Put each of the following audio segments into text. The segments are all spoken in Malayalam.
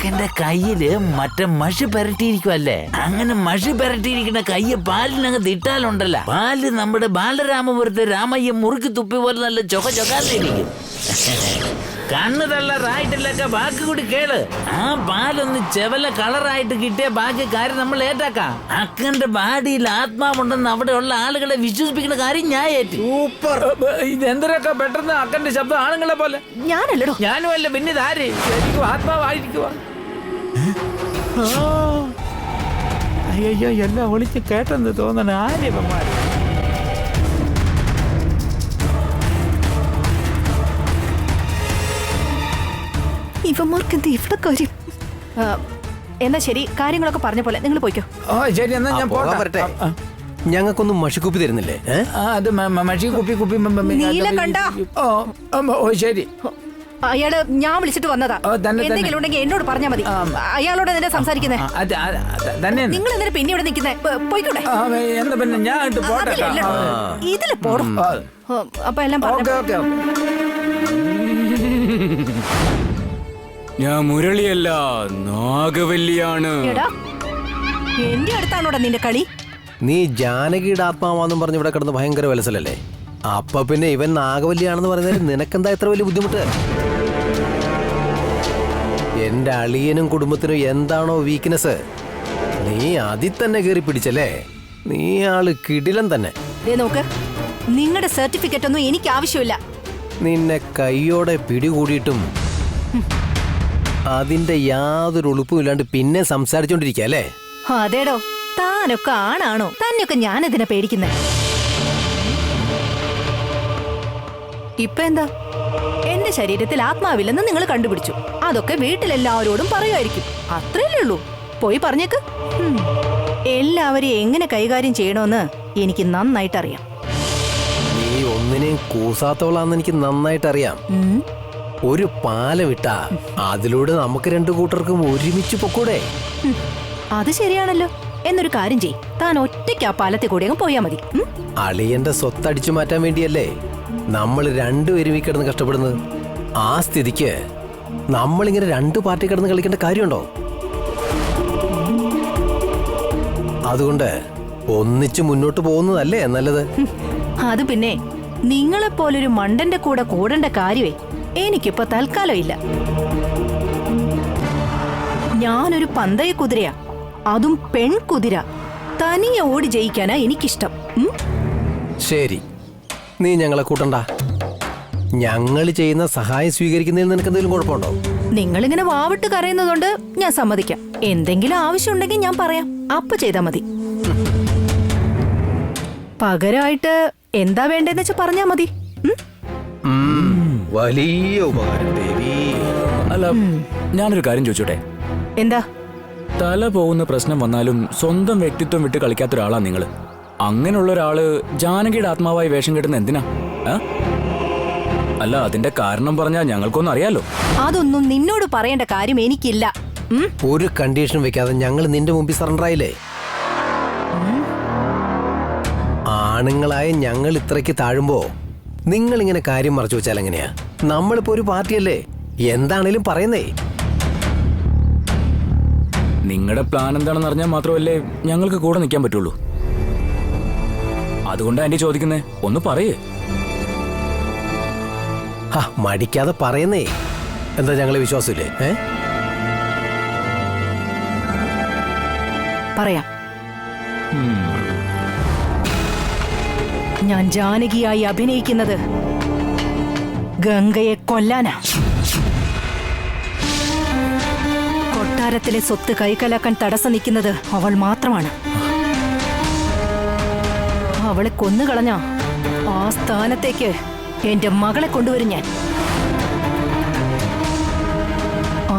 അക്കന്റെ കയ്യില് മറ്റേ മഷി പെരട്ടിയിരിക്കുവല്ലേ, അങ്ങനെ മഷി പെരട്ടിയിരിക്കുന്ന കയ്യെ പാലിനങ്ങ് തിട്ടാലുണ്ടല്ല, പാല് നമ്മുടെ ബാലരാമപുരത്തെ രാമയ്യ മുറുക്കി തുപ്പി പോലെ നല്ല ചൊക്കാന്നിരിക്കും. കണ്ണ് തള്ളറായിട്ടില്ലൊക്കെ ബാക്കി കൂടി കേള്. ആ പാലൊന്ന് ചെവല കളറായിട്ട് കിട്ടിയ ബാക്കി കാര്യം നമ്മൾ ഏറ്റാക്കാം. അക്കന്റെ ബാഡിയിൽ ആത്മാവുണ്ടെന്ന് അവിടെയുള്ള ആളുകളെ വിശ്വസിപ്പിക്കുന്ന കാര്യം ഞാൻ ഏറ്റു. സൂപ്പർ. ഇതെന്തരൊക്കെ പെട്ടെന്ന് അക്കന്റെ ശബ്ദം ആണുങ്ങളെ പോലെ. ഞാനല്ലോ ഞാനും അല്ല, പിന്നെ ഇതാര് ശരിക്കും ആത്മാവായിരിക്കുക. അയ്യോ എല്ലാം വിളിച്ച് കേട്ടെന്ന് തോന്നണ ആര്യന്മാർ. ഇവന്മാർക്ക് എന്താ ഇവിടെ കാര്യം? എന്നാ ശരി, കാര്യങ്ങളൊക്കെ പറഞ്ഞ പോലെ നിങ്ങൾ പോയിക്കോ. ഓ ശരി, എന്നാ ഞാൻ വരട്ടെ. ഞങ്ങൾക്കൊന്നും മഷിക്കുപ്പി തരുന്നില്ലേ? അത് മഷി കുപ്പി നീലകണ്ഠ. ഓ ശരി. അയാള് ഞാൻ വിളിച്ചിട്ട് വന്നതാ. എന്തെങ്കിലും ഉണ്ടെങ്കിൽ എന്നോട് പറഞ്ഞാ മതി. അയാളോട് എന്തിനാ സംസാരിക്കുന്നേ? നിങ്ങൾ എന്തിനാ പിന്നെ ഇവിടെ നിൽക്കുന്നേ? പോയിക്കൂടെ? എന്താ പിന്നെ ഞാൻ ഇതില് പോടും. അപ്പൊ എല്ലാം പറഞ്ഞു. ഞാൻ മുരളിയല്ല, നാഗവല്ലിയാണ്. എന്റെ അടുത്താണോടാ നിന്റെ കളി? നീ ജാനകിയുടെ ആത്മാവാന്നും പറഞ്ഞ് ഇവിടെ കിടന്ന് ഭയങ്കര വിലസലല്ലേ? അപ്പൊ പിന്നെ ഇവൻ നാഗവല്ലിയാണെന്ന് പറയുന്നതിൽ നിനക്കെന്താ ഇത്ര വലിയ ബുദ്ധിമുട്ട്? എന്റെ അളിയനും കുടുംബത്തിനും എന്താണോ വീക്ക്നെസ്, നീ അതിൽ തന്നെ കയറി പിടിച്ചല്ലേ? നീ ആള് കിടിലൻ തന്നെ. നോക്ക്, നിങ്ങളുടെ സർട്ടിഫിക്കറ്റ് ഒന്നും എനിക്ക് ആവശ്യമില്ല. നിന്നെ കൈയോടെ പിടികൂടിയിട്ടും അതിന്റെ യാതൊരു ഉളുപ്പും ഇല്ലാണ്ട് പിന്നെ സംസാരിച്ചോണ്ടിരിക്കുക അല്ലേ? അതേടോ, താനൊക്കെ ആണാണോ? തന്നെയൊക്കെ ഞാൻ ഇതിനെ പേടിക്കുന്നേ. ഇപ്പൊ എന്താ? എന്റെ ശരീരത്തിൽ ആത്മാവില്ലെന്ന് നിങ്ങൾ കണ്ടുപിടിച്ചു. അതൊക്കെ വീട്ടിലെല്ലാവരോടും പറയുമായിരിക്കും. അത്രയല്ലേ ഉള്ളൂ. പോയി പറഞ്ഞേക്ക്. എല്ലാവരെയും എങ്ങനെ കൈകാര്യം ചെയ്യണമെന്ന് എനിക്ക് നന്നായിട്ട് അറിയാം. നീ ഒന്നിനെയും കൂസാത്തോളാന്ന് എനിക്ക് നന്നായിട്ട് അറിയാം. ഒരു പാലം ഇട്ടാ അതിലൂടെ നമുക്ക് രണ്ടു കൂട്ടർക്കും ഒരുമിച്ച് പൊക്കൂടെ? അത് ശരിയാണല്ലോ. എന്നൊരു കാര്യം ചെയ്, താൻ ഒറ്റയ്ക്ക് ആ പാലത്തെ കൂടെ അങ്ങ് പോയാ മതി. അളിയന്റെ സ്വത്തടിച്ചു മാറ്റാൻ വേണ്ടിയല്ലേ നമ്മൾ രണ്ടുപേരും ഈ കിടന്ന് കഷ്ടപ്പെടുന്നത്? ആ സ്ഥിതിക്ക് നമ്മളിങ്ങനെ രണ്ടു പാർട്ടി കിടന്ന് കളിക്കേണ്ട കാര്യമുണ്ടോ? അതുകൊണ്ട് ഒന്നിച്ച് മുന്നോട്ട് പോകുന്നതല്ലേ നല്ലത്. അത് പിന്നെ നിങ്ങളെപ്പോലൊരു മണ്ടന്റെ കൂടെ കൂടേണ്ട കാര്യമേ എനിക്കിപ്പോ തൽക്കാലം ഇല്ല. ഞാനൊരു പന്തയ കുതിരയാ, അതും പെൺകുതിര. തനിയെ ഓടി ജയിക്കാനാ എനിക്കിഷ്ടം. ശരി, നീ ഞങ്ങളെ കൂട്ടണ്ട. ഞങ്ങൾ ചെയ്യുന്ന സഹായം സ്വീകരിക്കുന്നതിൽ നിനക്ക് എന്തെങ്കിലും കുഴപ്പമുണ്ടോ? നിങ്ങളിങ്ങനെ വാവിട്ട് കരയുന്നതുകൊണ്ട് ഞാൻ സമ്മതിക്കാം. എന്തെങ്കിലും ആവശ്യമുണ്ടെങ്കിൽ ഞാൻ പറയാം, അപ്പൊ ചെയ്താ മതി. പകരമായിട്ട് എന്താ വേണ്ടതെന്ന് വെച്ചാ പറഞ്ഞാ മതി. വലിയ ഉപകാരം ദേവി. അല്ല, ഞാനൊരു കാര്യം ചോദിച്ചോട്ടെ? എന്താ? തല പോകുന്ന പ്രശ്നം വന്നാലും സ്വന്തം വ്യക്തിത്വം വിട്ട് കളിക്കാത്ത ഒരാളാ നിങ്ങള്. അങ്ങനെയുള്ള ഒരാള് ജാനകിയുടെ ആത്മാവായി വേഷം കെട്ടുന്ന എന്തിനാ? അല്ല, അതിന്റെ കാരണം പറഞ്ഞാൽ ഞങ്ങൾക്കൊന്നും അറിയാലോ. അതൊന്നും നിന്നോട് പറയേണ്ട കാര്യം എനിക്കില്ല. ഒരു കണ്ടീഷൻ വെക്കാതെ ഞങ്ങൾ നിന്റെ മുമ്പിൽ സറണ്ടർ ആയില്ലേ? ആണുങ്ങളായ ഞങ്ങൾ ഇത്രയ്ക്ക് താഴുമ്പോ നിങ്ങൾ ഇങ്ങനെ കാര്യം മറച്ചു വെച്ചാൽ എങ്ങനെയാ? നമ്മളിപ്പോ ഒരു പാർട്ടിയല്ലേ, എന്താണേലും പറയുന്നേ. നിങ്ങളുടെ പ്ലാൻ എന്താണെന്ന് അറിഞ്ഞാൽ മാത്രമല്ലേ ഞങ്ങൾക്ക് കൂടെ നിൽക്കാൻ പറ്റുള്ളൂ. അതുകൊണ്ടാ എന്റെ ചോദിക്കുന്നേ, ഒന്ന് പറയേ. മടിക്കാതെ പറയുന്നേ. എന്താ ഞങ്ങളെ വിശ്വാസമില്ലേ? പറയാം. ഞാൻ ജാനകിയായി അഭിനയിക്കുന്നത് ഗംഗയെ കൊല്ലാനാ. കൊട്ടാരത്തിലെ സ്വത്ത് കൈക്കലാക്കാൻ തടസ്സം നിൽക്കുന്നത് അവൾ മാത്രമാണ്. അവളെ കൊന്നുകളഞ്ഞ ആ സ്ഥാനത്തേക്ക് എന്റെ മകളെ കൊണ്ടുവരും ഞാൻ.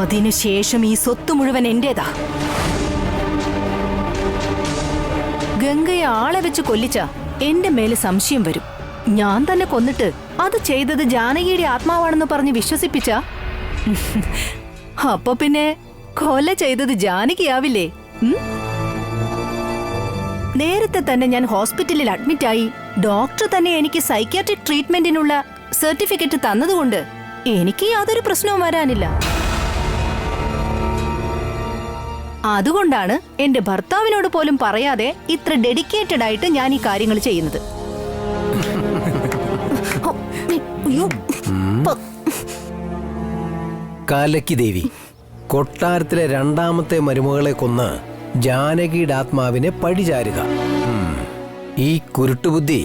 അതിനുശേഷം ഈ സ്വത്ത് മുഴുവൻ എന്റേതാ. ഗംഗയെ ആളെ വെച്ച് കൊല്ലിച്ച എന്റെ മേല് സംശയം വരും. ഞാൻ തന്നെ കൊന്നിട്ട് അത് ചെയ്തത് ജാനകിയുടെ ആത്മാവാണെന്ന് പറഞ്ഞ് വിശ്വസിപ്പിച്ച അപ്പൊ പിന്നെ കൊല ചെയ്തത് ജാനകിയാവില്ലേ? നേരത്തെ തന്നെ ഞാൻ ഹോസ്പിറ്റലിൽ അഡ്മിറ്റായി. ഡോക്ടർ തന്നെ എനിക്ക് സൈക്യാട്രിക് ട്രീറ്റ്മെന്റിനുള്ള സർട്ടിഫിക്കറ്റ് തന്നതുകൊണ്ട് എനിക്ക് യാതൊരു പ്രശ്നവും വരാനില്ല. അതുകൊണ്ടാണ് എന്റെ ഭർത്താവിനോട് പോലും പറയാതെ ഇത്ര ഡെഡിക്കേറ്റഡ് ആയിട്ട് ഞാൻ ഈ കാര്യങ്ങൾ ചെയ്യുന്നത്. അയ്യോ, കാലക്കി ദേവി, കൊട്ടാരത്തിലെ രണ്ടാമത്തെ മരുമകളെ കൊന്ന് ജാനകിയുടെ ആത്മാവിനെ പഴിചാരുക. ഈ കുരുട്ടുബുദ്ധി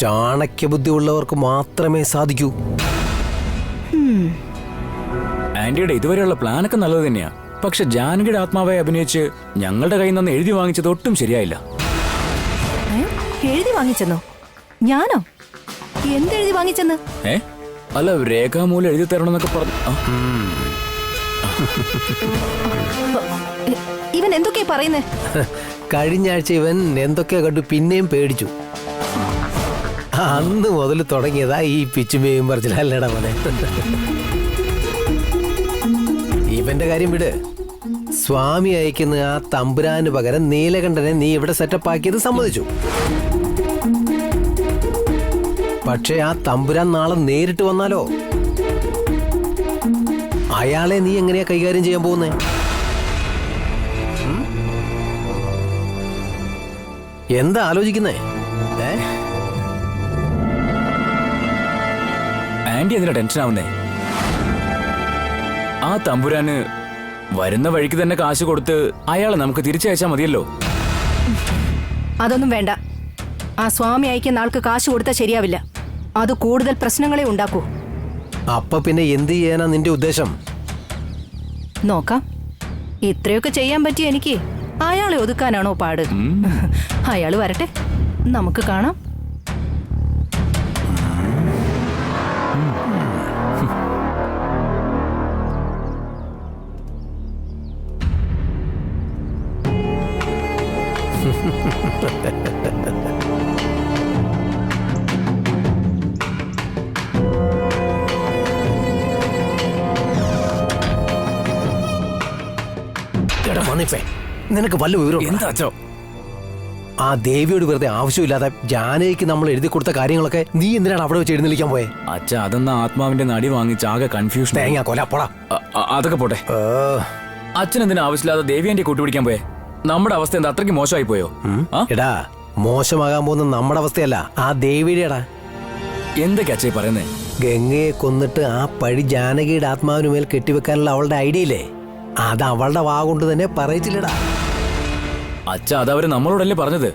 ചാണക്യബുദ്ധി ഉള്ളവർക്ക് മാത്രമേ സാധിക്കൂ. ആന്റിയുടെ ഇതുവരെയുള്ള പ്ലാനൊക്കെ നല്ലത് തന്നെയാ. പക്ഷെ ജാനകിയുടെ ആത്മാവെ അഭിനയിച്ച് ഞങ്ങളുടെ കയ്യിൽ നിന്ന് എഴുതി വാങ്ങിച്ചത് ഒട്ടും ശരിയായില്ല. എഴുതി വാങ്ങിച്ചെന്നോ? ഞാനോ? എന്തെഴുതി വാങ്ങിച്ചെന്ന്? അല്ല, രേഖാമൂലം എഴുതി തരണമെന്നൊക്കെ പറഞ്ഞു. ഇവൻ എന്തൊക്കെയാ പറയുന്നേ? കഴിഞ്ഞ ആഴ്ച ഇവൻ എന്തൊക്കെയോ കണ്ടു പിന്നെയും പേടിച്ചു. അന്ന് മുതൽ തുടങ്ങിയതാ ഈ പിച്ചുമേയും പറിച്ചില്ലടാ മോനെ. ഇവന്റെ കാര്യം വിട്. സ്വാമി അയക്കുന്ന ആ തമ്പുരാന് പകരം നീലകണ്ഠനെ നീ ഇവിടെ സെറ്റപ്പ് ആക്കിയത് സമ്മതിച്ചു. പക്ഷേ ആ തമ്പുരാൻ നാളെ നേരിട്ട് വന്നാലോ? അയാളെ നീ എങ്ങനെയാ കൈകാര്യം ചെയ്യാൻ പോകുന്നേ? എന്താ ആലോചിക്കുന്നേ? ആന്റി എന്തിനാ ടെൻഷൻ ആവുന്നേ? ആ തമ്പുരാന് വരുന്ന വഴിക്ക് തന്നെ കാശ് കൊടുത്ത് അയാളെ നമുക്ക് തിരിച്ചയച്ചാൽ മതിയല്ലോ. അതൊന്നും വേണ്ട. ആ സ്വാമി അയക്കുന്ന ആൾക്ക് കാശ് കൊടുത്താൽ ശരിയാവില്ല. അത് കൂടുതൽ പ്രശ്നങ്ങളെ ഉണ്ടാക്കൂ. അപ്പൊ പിന്നെ എന്ത് ചെയ്യാനാ നിന്റെ ഉദ്ദേശം? നോക്കാം. ഇത്രയൊക്കെ ചെയ്യാൻ പറ്റിയ എനിക്ക് അയാളെ ഒതുക്കാനാണോ പാട്? അയാള് വരട്ടെ, നമുക്ക് കാണാം. നിനക്ക് വല്ല വിവരം? എന്താ അച്ഛോ? ആ ദേവിയോട് വെറുതെ ആവശ്യമില്ലാതെ ജാനകിക്ക് നമ്മൾ എഴുതി കൊടുത്ത കാര്യങ്ങളൊക്കെ നീ എന്തിനാണ് അവിടെ വെച്ച് എഴുന്നള്ളിക്കാൻ പോയെ? അച്ഛ, അതെന്നാ ആത്മാവിന്റെ നടി വാങ്ങിച്ച് ആകെ കൺഫ്യൂഷൻ. തേങ്ങ കൊല പോടാ. അതൊക്കെ പോട്ടെ. അച്ഛൻ എന്തിനാ ആവശ്യമില്ലാതെ ദേവിയാന്റെ കൂട്ടുപിടിക്കാൻ പോയെ? നമ്മുടെ അവസ്ഥ എന്താ അത്രയ്ക്ക് മോശമായി പോയോ? എടാ, മോശമാകാൻ പോകുന്ന നമ്മുടെ അവസ്ഥയല്ല, ആ ദേവിയുടെടാ. എന്തൊക്കെ അച്ഛാ പറയുന്നേ? ഗംഗയെ കൊന്നിട്ട് ആ പഴി ജാനകിയുടെ ആത്മാവിന് മേൽ കെട്ടിവെക്കാനുള്ള അവളുടെ ഐഡിയ ഇല്ലേ, അത് അവളുടെ വാ കൊണ്ട് തന്നെ പറയിച്ചില്ലടാ. അച്ഛ, അതവര് നമ്മളോടല്ലേ പറഞ്ഞത്.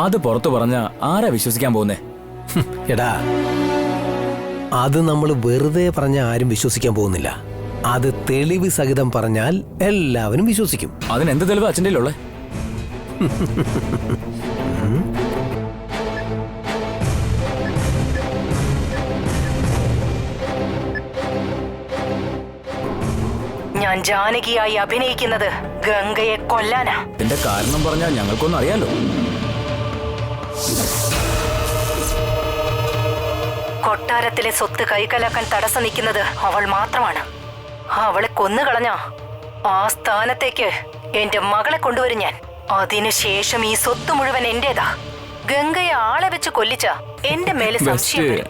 അത് പുറത്തു പറഞ്ഞ ആരാ വിശ്വസിക്കാൻ പോകുന്നേ? എടാ, അത് നമ്മൾ വെറുതെ പറഞ്ഞ ആരും വിശ്വസിക്കാൻ പോകുന്നില്ല. അത് തെളിവ് സഹിതം പറഞ്ഞാൽ എല്ലാവരും വിശ്വസിക്കും. അതിനെന്ത് തെളിവ് അച്ഛൻ്റെ ഉള്ളേ? ഞാൻ ജാനകിയായി അഭിനയിക്കുന്നത് ഗംഗയെ കൊല്ലാനാ. ഇതിന്റെ കാരണം പറഞ്ഞാൽ ഞങ്ങൾക്കൊന്നും അറിയാലോ. കൊട്ടാരത്തിലെ സ്വത്ത് കൈക്കലാക്കാൻ തടസ്സം നിൽക്കുന്നത് അവൾ മാത്രമാണ്. അവളെ കൊന്നുകളഞ്ഞ ആ സ്ഥാനത്തേക്ക് എന്റെ മകളെ കൊണ്ടുവരും ഞാൻ. അതിനുശേഷം ഈ സ്വത്ത് മുഴുവൻ എന്റേതാ. ഗംഗയെ ആളെ വെച്ച് കൊല്ലിച്ച എന്റെ മേലെ സംശയം വരും.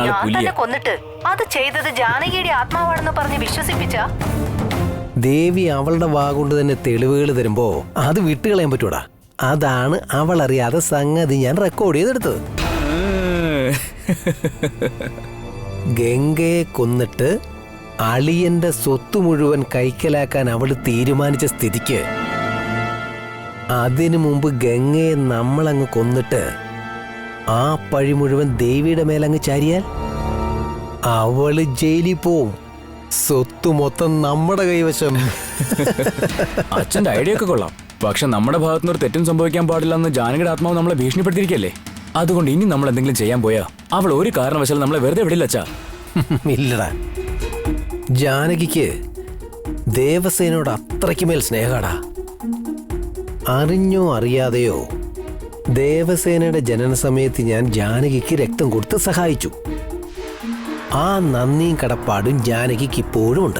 ഞാൻ തന്നെ കൊന്നിട്ട് അത് ചെയ്തത് ജാനകിയുടെ ആത്മാവാണെന്ന് പറഞ്ഞ് വിശ്വസിപ്പിച്ച ദേവി അവളുടെ വാ കൊണ്ട് തന്നെ തെളിവുകൾ തരുമ്പോ അത് വിട്ടുകളയാൻ പറ്റൂടാ. അതാണ് അവൾ അറിയാതെ സംഗതി ഞാൻ റെക്കോർഡ് ചെയ്തെടുത്തത്. ഗംഗയെ കൊന്നിട്ട് അളിയന്റെ സ്വത്ത് മുഴുവൻ കൈക്കലാക്കാൻ അവൾ തീരുമാനിച്ച സ്ഥിതിക്ക് അതിനു മുമ്പ് ഗംഗയെ നമ്മളങ്ങ് കൊന്നിട്ട് ആ പഴി മുഴുവൻ ദേവിയുടെ മേലങ്ങ് ചാരിയാൽ അവള് ജയിലിൽ പോവും. സ്വത്ത് മൊത്തം നമ്മുടെ കൈവശം. അച്ഛന്റെ ഐഡിയ ഒക്കെ കൊള്ളാം. പക്ഷെ നമ്മുടെ ഭാഗത്തുനിന്ന് ഒരു തെറ്റും സംഭവിക്കാൻ പാടില്ലെന്ന് ജാനകിയുടെ ആത്മാവ് നമ്മളെ ഭീഷണിപ്പെടുത്തിയിരിക്കല്ലേ. അതുകൊണ്ട് ഇനി നമ്മൾ എന്തെങ്കിലും ചെയ്യാൻ പോയാ അവൾ ഒരു കാരണവശാലും നമ്മളെ വെറുതെ വിടില്ല അച്ഛാ. ഇല്ലടാ, ജാനകിക്ക് ദേവസേനോട് അത്രയ്ക്ക് മേൽ സ്നേഹാടാ. അറിഞ്ഞോ അറിയാതെയോ ദേവസേനയുടെ ജനന സമയത്ത് ഞാൻ ജാനകിക്ക് രക്തം കൊടുത്ത് സഹായിച്ചു. ആ നന്ദിയും കടപ്പാടും ജാനകിക്ക് ഇപ്പോഴും ഉണ്ട്.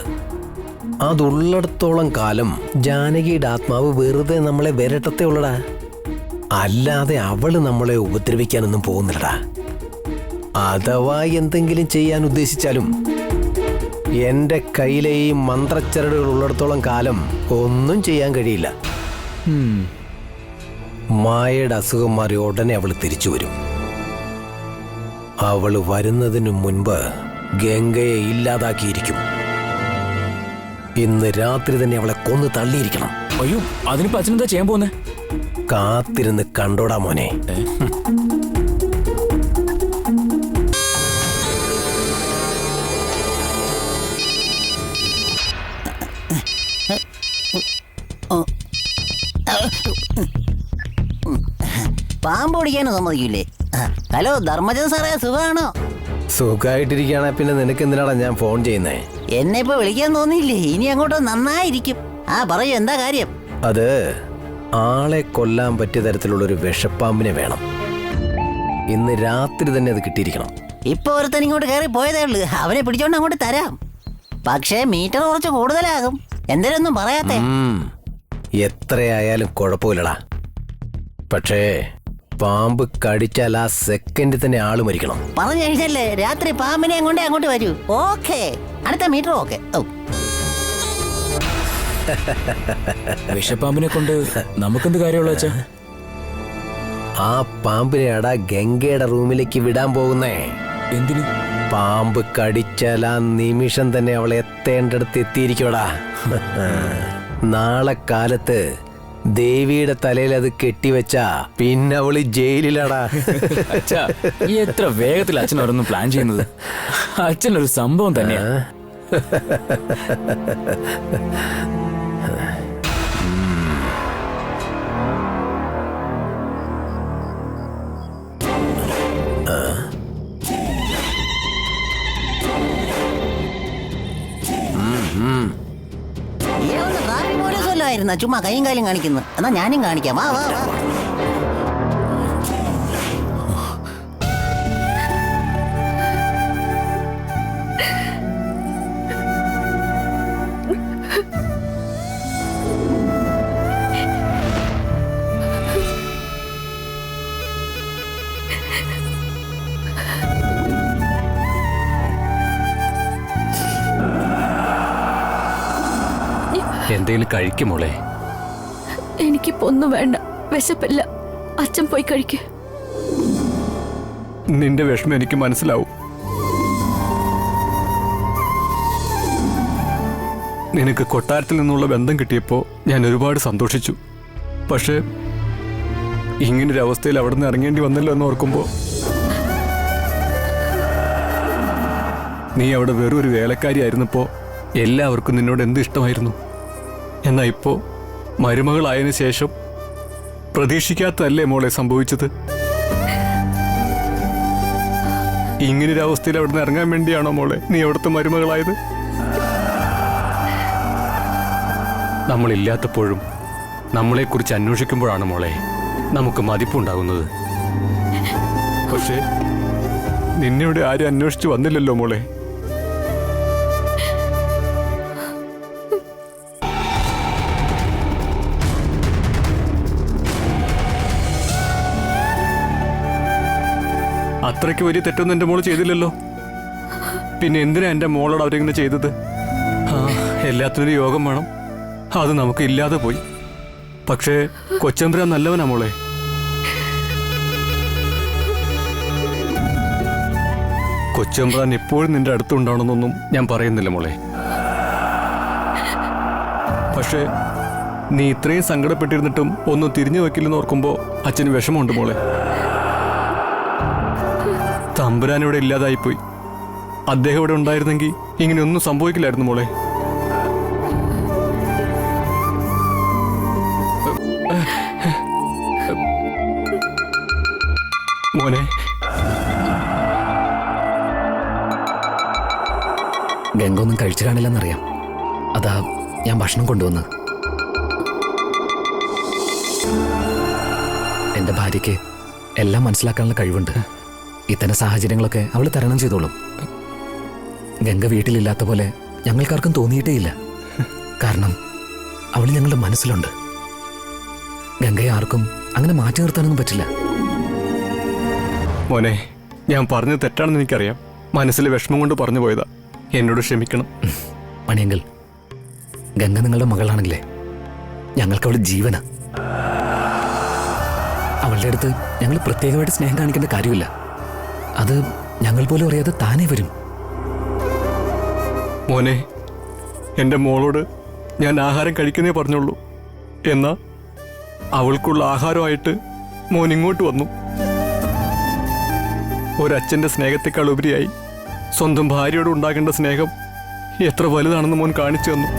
അതുള്ളിടത്തോളം കാലം ജാനകിയുടെ ആത്മാവ് വെറുതെ നമ്മളെ വരട്ടത്തേ ഉള്ളടാ. അല്ലാതെ അവള് നമ്മളെ ഉപദ്രവിക്കാനൊന്നും പോകുന്നില്ലടാ. അഥവാ എന്തെങ്കിലും ചെയ്യാൻ ഉദ്ദേശിച്ചാലും എന്റെ കയ്യിലെ ഈ മന്ത്രച്ചരടുകൾ ഉള്ളിടത്തോളം കാലം ഒന്നും ചെയ്യാൻ കഴിയില്ല. മായയുടെ അസുഖം മാറി ഉടനെ അവൾ തിരിച്ചു വരും. അവള് വരുന്നതിനു മുൻപ് ഗംഗയെ ഇല്ലാതാക്കിയിരിക്കും. ഇന്ന് രാത്രി തന്നെ അവളെ കൊന്നു തള്ളിയിരിക്കണം. അയ്യോ, അതിനിപ്പോ അച്ഛനെന്താ ചെയ്യാൻ പോകുന്നേ? കാത്തിരുന്ന് കണ്ടോടാ മോനെ. പാമ്പ് ഓടിക്കാനും സമ്മതിക്കൂലേ? ഹലോ ധർമ്മജൻ സാറേ, സുഖമാണോ? സുഖമായിട്ടിരിക്കുകയാണെ പിന്നെ നിനക്ക് എന്തിനാടാ ഞാൻ ഫോൺ ചെയ്യുന്നേ? എന്നെ ഇപ്പൊ വിളിക്കാൻ തോന്നിയില്ലേ? ഇനി അങ്ങോട്ട് നന്നായിരിക്കും. പറയൂ, എന്താ കാര്യം? അത് ആളെ കൊല്ലാൻ പറ്റിയ തരത്തിലുള്ളൊരു വിഷപ്പാമ്പിനെ വേണം. ഇന്ന് രാത്രി തന്നെ അത് കിട്ടിയിരിക്കണം. ഇപ്പൊ ഒരുത്തൻ ഇങ്ങോട്ട് കയറി പോയതേ ഉള്ളു. അവനെ പിടിച്ചോണ്ട് അങ്ങോട്ട് തരാം. പക്ഷേ മീറ്റർ കുറച്ച് കൂടുതലാകും. എന്തേലൊന്നും പറയാത്തെ? എത്രയായാലും കുഴപ്പമില്ലടാ. പക്ഷേ പാമ്പ് കടിച്ചാൽ ആ സെക്കൻഡിൽ തന്നെ ആള് മരിക്കണം. പറഞ്ഞു കഴിഞ്ഞല്ലേ, രാത്രി പാമ്പിനെ കൊണ്ടേ അങ്ങോട്ട് വരൂ. ഓക്കെ, അടുത്ത മീറ്റർ ഓക്കെ. വിഷപ്പാമ്പിനെ കൊണ്ട് നമുക്കെന്ത് കാര്യമുള്ള അച്ഛാ? ആ പാമ്പിനെയാടാ ഗംഗയുടെ റൂമിലേക്ക് വിടാൻ പോകുന്നേ. എന്തിന്? പാമ്പ് കടിച്ചാൽ ആ നിമിഷം തന്നെ അവൾ എത്തേണ്ടടുത്ത് എത്തിയിരിക്കടാ. നാളെ കാലത്ത് ദേവിയുടെ തലയിൽ അത് കെട്ടിവെച്ചാ പിന്നെ അവള് ജയിലിലാടാ. അച്ഛാ, എത്ര വേഗത്തിൽ അച്ഛൻ ഓരോന്നും പ്ലാൻ ചെയ്യുന്നത്. അച്ഛനൊരു സംഭവം തന്നെയാ. ട്രാഫിക് പോലീസ് വല്ലതും ആയിരുന്ന ചുമ്മാ കൈയും കാലും കാണിക്കുന്നു. എന്നാ ഞാനും കാണിക്കാം. വാ വാ വാ. എന്തെങ്കിലും കഴിക്കുമോളെ? എനിക്കിപ്പോ ഒന്നും വേണ്ട, വിശപ്പില്ല. അച്ഛൻ പോയി കഴിക്ക്. നിന്റെ വിഷമം എനിക്ക് മനസ്സിലാവും. നിനക്ക് കൊട്ടാരത്തിൽ നിന്നുള്ള ബന്ധം കിട്ടിയപ്പോൾ ഞാൻ ഒരുപാട് സന്തോഷിച്ചു. പക്ഷേ ഇങ്ങനൊരു അവസ്ഥയിൽ അവിടെ നിന്ന് ഇറങ്ങേണ്ടി വന്നല്ലോ എന്ന് ഓർക്കുമ്പോൾ, നീ അവിടെ വെറും ഒരു വേലക്കാരിയായിരുന്നപ്പോൾ എല്ലാവർക്കും നിന്നോട് എന്ത് ഇഷ്ടമായിരുന്നു. എന്നാൽ ഇപ്പോൾ മരുമകളായതിനു ശേഷം പ്രതീക്ഷിക്കാത്തതല്ലേ മോളെ സംഭവിച്ചത്? ഇങ്ങനൊരു അവസ്ഥയിൽ അവിടെ നിന്ന് ഇറങ്ങാൻ വേണ്ടിയാണോ മോളെ നീ അവിടുത്തെ മരുമകളായത്? നമ്മളില്ലാത്തപ്പോഴും നമ്മളെക്കുറിച്ച് അന്വേഷിക്കുമ്പോഴാണ് മോളെ നമുക്ക് മതിപ്പുണ്ടാകുന്നത്. പക്ഷേ നിന്നോട് ആരും അന്വേഷിച്ചു വന്നില്ലല്ലോ മോളെ. അത്രയ്ക്ക് വലിയ തെറ്റൊന്നും എൻ്റെ മോള് ചെയ്തില്ലല്ലോ. പിന്നെ എന്തിനാ എൻ്റെ മോളോട് അവരിങ്ങനെ ചെയ്തത്? എല്ലാത്തിനും യോഗം വേണം. അത് നമുക്ക് ഇല്ലാതെ പോയി. പക്ഷേ കൊച്ചമ്പ്രാൻ നല്ലവനാ മോളെ. കൊച്ചമ്പ്രാൻ എപ്പോഴും നിന്റെ അടുത്തുണ്ടാവണമെന്നൊന്നും ഞാൻ പറയുന്നില്ല മോളെ. പക്ഷേ നീ ഇത്രയും സങ്കടപ്പെട്ടിരുന്നിട്ടും ഒന്നും തിരിഞ്ഞു വെക്കില്ലെന്ന് ഓർക്കുമ്പോൾ അച്ഛന് വിഷമമുണ്ട് മോളെ. തമ്പുരാൻ ഇവിടെ ഇല്ലാതായിപ്പോയി. അദ്ദേഹം ഇവിടെ ഉണ്ടായിരുന്നെങ്കിൽ ഇങ്ങനെയൊന്നും സംഭവിക്കില്ലായിരുന്നു മോളെ. മോനെ, ഗംഗ ഒന്നും കഴിച്ചു കാണില്ലെന്നറിയാം. അതാ ഞാൻ ഭക്ഷണം കൊണ്ടുവന്നത്. എന്റെ ഭാര്യയ്ക്ക് എല്ലാം മനസ്സിലാക്കാനുള്ള കഴിവുണ്ട്. ഇത്തരം സാഹചര്യങ്ങളൊക്കെ അവൾ തരണം ചെയ്തോളും. ഗംഗ വീട്ടിലില്ലാത്ത പോലെ ഞങ്ങൾക്കാർക്കും തോന്നിയിട്ടേയില്ല. കാരണം അവൾ ഞങ്ങളുടെ മനസ്സിലുണ്ട്. ഗംഗയെ ആർക്കും അങ്ങനെ മാറ്റി നിർത്താനൊന്നും പറ്റില്ല. മോനെ, ഞാൻ പറഞ്ഞത് തെറ്റാണെന്ന് എനിക്കറിയാം. മനസ്സിലെ വിഷമം കൊണ്ട് പറഞ്ഞു പോയതാ. എന്നോട് ക്ഷമിക്കണം. മണിയെങ്കിൽ ഗംഗ നിങ്ങളുടെ മകളാണെങ്കിലേ ഞങ്ങൾക്ക് അവൾ ജീവനാ. അവളുടെ അടുത്ത് ഞങ്ങൾ പ്രത്യേകമായിട്ട് സ്നേഹം കാണിക്കേണ്ട കാര്യമില്ല. അത് ഞങ്ങൾ പോലും അറിയാതെ താനേ വരും. മോനെ, എൻ്റെ മോളോട് ഞാൻ ആഹാരം കഴിക്കുന്നേ പറഞ്ഞുള്ളൂ. എന്നാ അവൾക്കുള്ള ആഹാരമായിട്ട് മോൻ ഇങ്ങോട്ട് വന്നു. ഒരച്ഛൻ്റെ സ്നേഹത്തെക്കാൾ ഉപരിയായി സ്വന്തം ഭാര്യയോട് ഉണ്ടാകേണ്ട സ്നേഹം എത്ര വലുതാണെന്ന് മോൻ കാണിച്ചു തന്നു.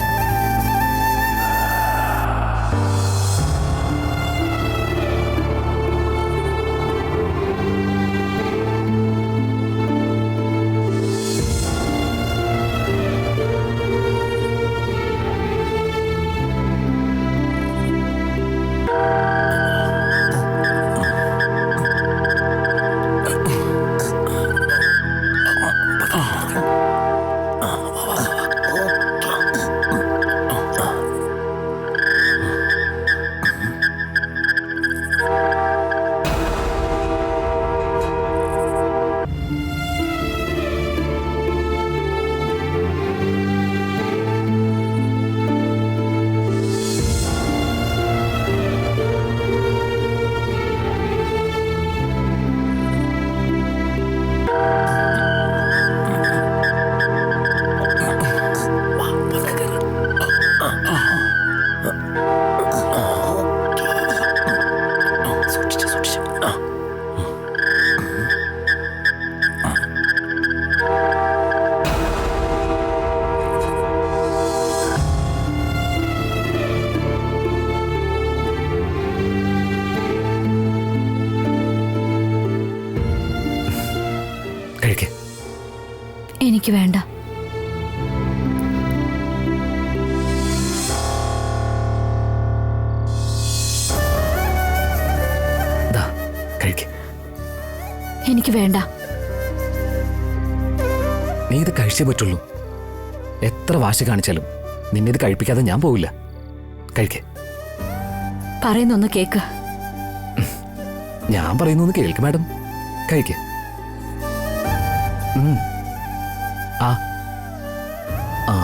എനിക്ക് വേണ്ട. എനിക്ക് വേണ്ട. നീ ഇത് കഴിച്ചേ പറ്റുള്ളൂ. എത്ര വാശി കാണിച്ചാലും നിന്നെ ഇത് കഴിപ്പിക്കാതെ ഞാൻ പോവില്ല. കഴിക്കേ. പറയുന്നൊന്ന് കേക്ക്. ഞാൻ പറയുന്നൊന്ന് കേൾക്ക് മാഡം. കഴിക്കേ. ആ ആ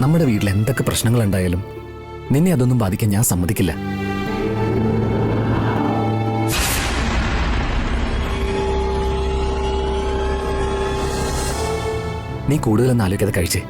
നമ്മുടെ വീട്ടിൽ എന്തൊക്കെ പ്രശ്നങ്ങൾ ഉണ്ടായാലും നിന്നെ അതൊന്നും ബാധിക്കാൻ ഞാൻ സമ്മതിക്കില്ല. നീ കൂടുതലൊന്നും ആലോചിക്കാതെ കഴിച്ചേ.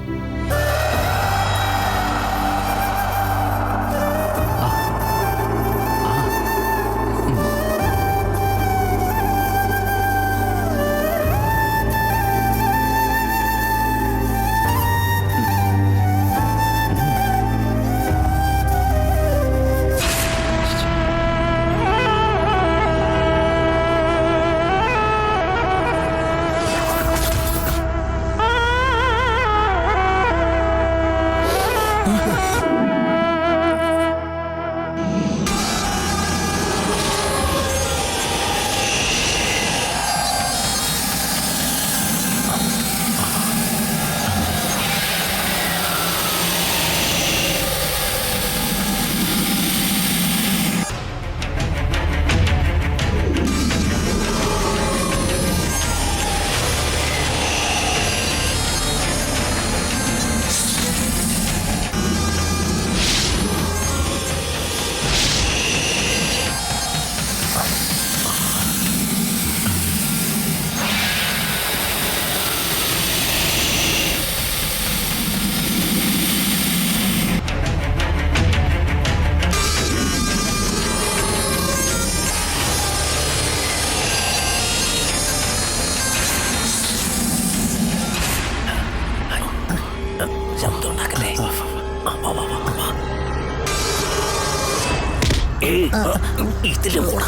ഇതിലും കൂടാ.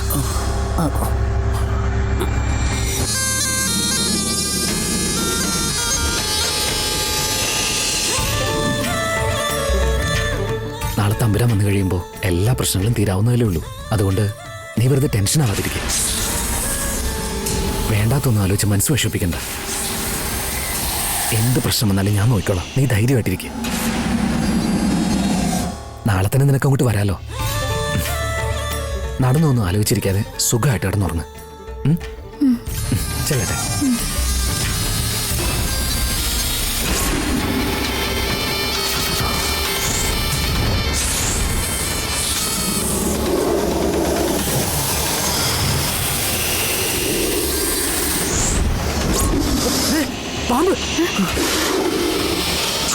നാളെ തമ്പുരാൻ വന്നു കഴിയുമ്പോൾ എല്ലാ പ്രശ്നങ്ങളും തീരാവുന്നതല്ലേ ഉള്ളൂ. അതുകൊണ്ട് നീ വെറുതെ ടെൻഷൻ ആവാതിരിക്കുക. വേണ്ടാത്തൊന്നും ആലോചിച്ച് മനസ്സ് വിഷമിപ്പിക്കണ്ട. എന്ത് പ്രശ്നം വന്നാലും ഞാൻ നോക്കിക്കോളാം. നീ ധൈര്യമായിട്ടിരിക്കുക. നാളെ തന്നെ നിനക്ക് അങ്ങോട്ട് വരാലോ. നടന്നൊന്നും ആലോചിച്ചിരിക്കാതെ സുഖമായിട്ട് കിടന്നുറങ്ങ്. ചെല്ലട്ടെ.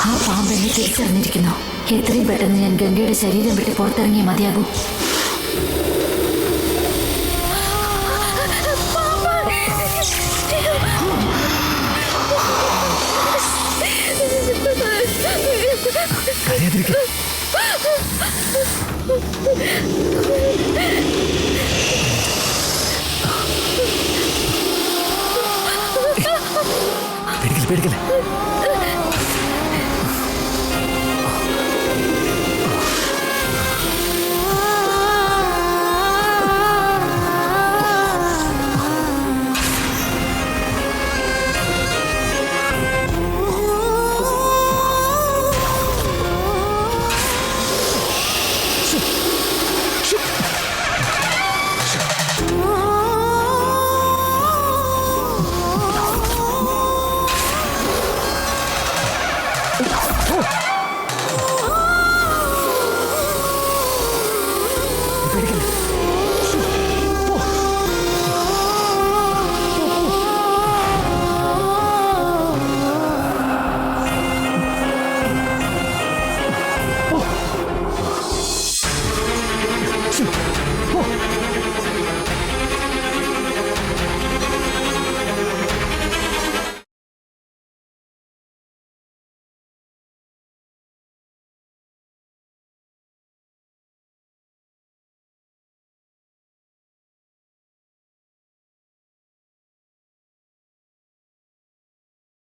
ആ പാമ്പ് എന്നെ തിരിച്ചറിഞ്ഞിരിക്കുന്നു. എത്രയും പെട്ടെന്ന് ഞാൻ ഗംഗയുടെ ശരീരം വിട്ട് പുറത്തിറങ്ങിയേ മതിയാകൂ. കരയാതിരിക്ക. പേടിക്കല്ലേ പേടിക്കല്ലേ.